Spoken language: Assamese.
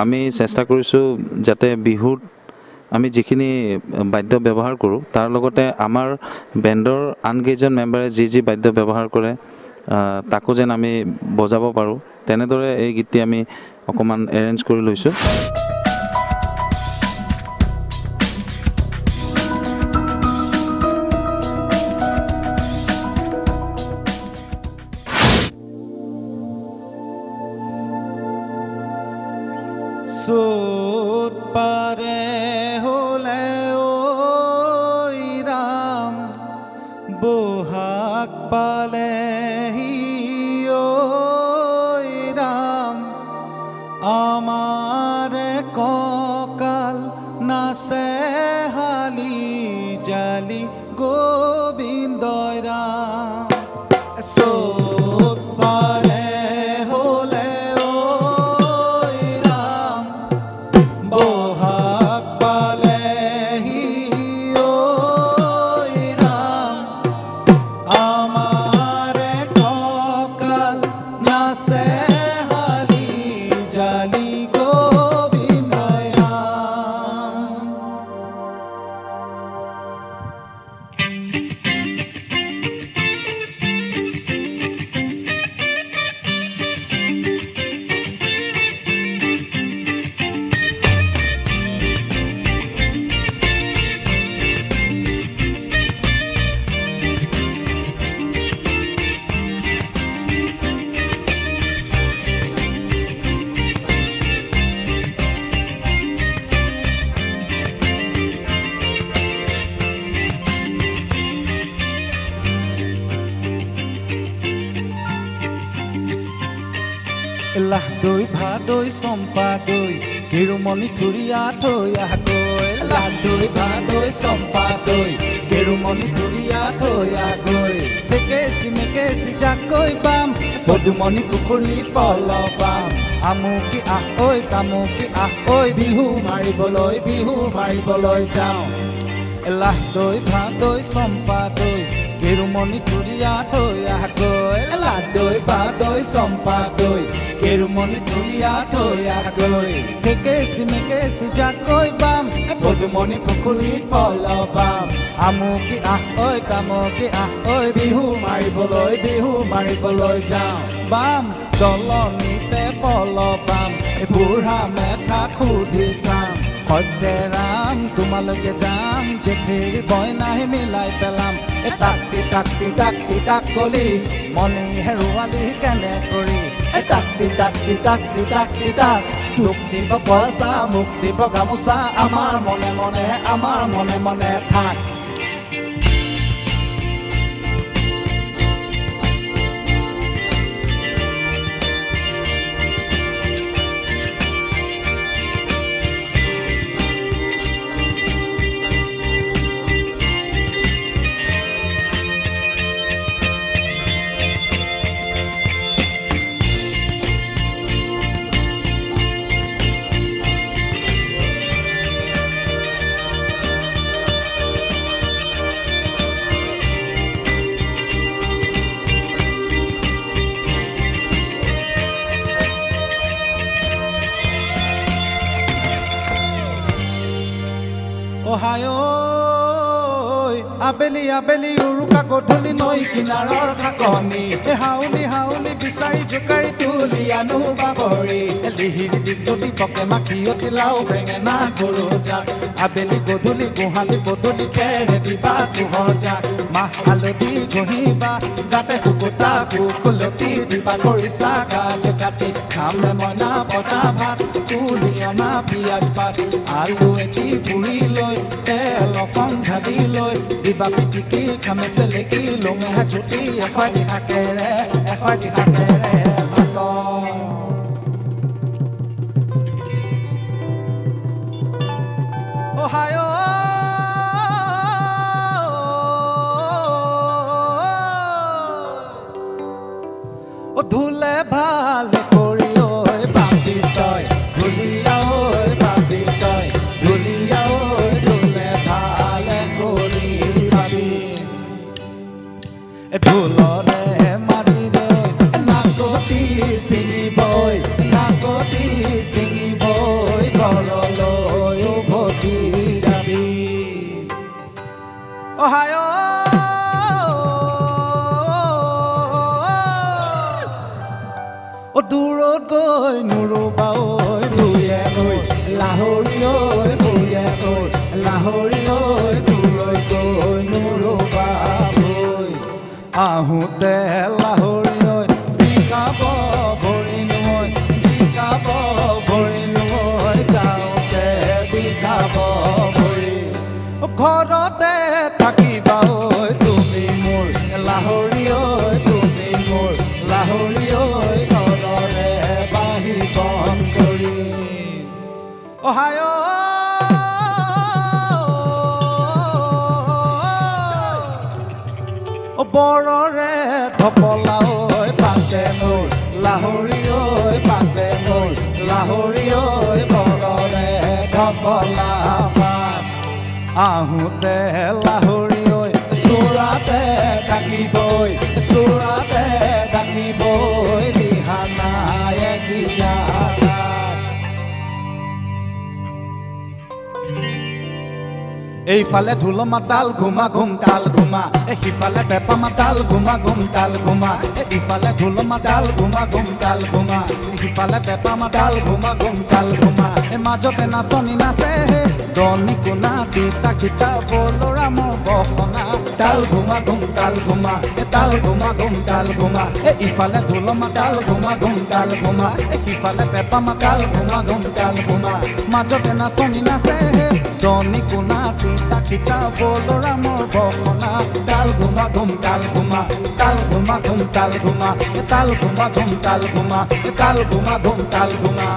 আমি চেষ্টা কৰিছোঁ যাতে বিহুত আমি যিখিনি বাদ্য ব্যৱহাৰ কৰোঁ তাৰ লগতে আমাৰ বেণ্ডৰ আন কেইজন মেম্বাৰে যি বাদ্য ব্যৱহাৰ কৰে তাকো যেন আমি বজাব পাৰোঁ তেনেদৰে এই গীতটি আমি অকণমান এৰেঞ্জ কৰি লৈছোঁ। সোত পাৰে হ'লে ঐ ৰাম বহাগ পালেহি ঐ ৰাম আমাৰে কঁকাল নাচে হালি জালি গোবিন্দই ৰাম। সোত পাৰে লাহ দৈ ভাদৈ চম্পা দৈ কেৰুমণি থুৰিয়া থৈ আহগৈ। লাহ দৈ ভাদৈ চম্পা দৈ কেৰুমণি থুৰিয়া থৈ আহগৈ। ঠেকেচি মেকেচি জাকৈ বাম পদুমণি পুখুৰীত পল পাম। আমুকি আহ ঐ তামুকি আহ ঐ বিহু মাৰিবলৈ যাওঁ। লাহ দৈ ভাদৈ চম্পা দৈ কেৰুমণি থুৰিয়া থৈ আহগৈ। লাহ দৈ ভাদৈ চম্পা দৈ কেৰুমণি থুৰিয়া থৈ আহগৈ। ঠেকেচি মেকেচি জাকৈ বাম পদুমণি পুখুৰীত পল পাম। আমুকি আহ ঐ তামুকি আহ ঐ বিহু মাৰিবলৈ যাওঁ। বাম দলনিতে পল পাম বুঢ়া মেথা সুধি চাম। সত্যে ৰাম তোমালৈকে যাম জেঠেৰি বইনাহি মিলাই পেলাম। তাকটি তাকটি তাকটি তাক কলি মনি হেৰুৱালি কেনে কৰি। তাকটি তাকটি তাকটি তাকটি তাক তোক দিব পইচা মোক দিব গামোচা আমাৰ মনে মনে থাক। অহায় আবেলি আবেলি উৰুকা গধূলি নৈ কিনাৰৰ খাকনি। হাউলি হাউলি বিচাৰি জোকাৰি তুলি আনো বাবৰি। লিহিৰি দীঘলি পকে মাখিয়তি লাও বেঙেনা গৰু জাক। আবেলি গধূলি গোহালি বদলি খেৰে দিবা পোহৰ জাক। মাহ হালধি ঘঁহিবা গাতে শুকুতা শুকুলতি দিবা খৰিচা গাজ কাটি। খামে মইনা বতা ভাত তুলি অনা পিঁয়াজ পাত। আলু এটি পুৰি লৈ তেল অকণ ঢালি লৈ দিবা পিটিকি খামে চেলেকি লঙে হাজুতি এখৰাতি শাকেৰে ভাত। অহায় ধুলে ভাল কৰি ঐ বাপি তই ধুলিয়া ঐ বাপি তই ধুলিয়া ঐ ধুলে ভাল কৰি ভাবি। ঢোলৰে মাৰি ৰে নাকতি চিঙি অহায় বৰৰে ধপলা ঐ পাতে মোৰ লাহৰি ঐ পাতে মোৰ লাহৰি ঐ বৰৰে ধপলা পাত আহোঁতে লাহৰি ঐ চোৰাতে ডাকিবই চোৰাতে ডাকিবই দিহানায়ে দিয়া এইফালে ঢোল মাতাল ঘুমা ঘুম তাল ঘুমা সিফালে পেপা মাতাল ঘুমা ঘুম তাল ঘুমা ইফালে ঢোল মাতাল ঘুমা ঘুম তাল ঘুমা সিফালে পেপা মাতাল ঘুমা ঘুম তাল ঘুমা মাজতে নাচনি নাচে দনি কোনা তিতা খিতা বলৰা মোৰ বসনা তাল ঘুমা ঘুম তাল ঘুমা তাল ঘুমা ঘুম তাল ঘুমা ইফালে ঢোল মাতাল ঘুমা ঘুম তাল ঘুমা সিফালে পেপা মাতাল ঘুমা ঘুম তাল ঘুমা মাজতে নাচনি নাচে দনি কোনা তিতা খিতা বলৰা মোৰ বসনা তাল ঘুমা ঘুম তাল ঘুমা তাল ঘুমা ঘুম তাল ঘুমা তাল ঘুমা ঘুম তাল ঘুমা তাল ঘুমা ঘুম তাল ঘুমা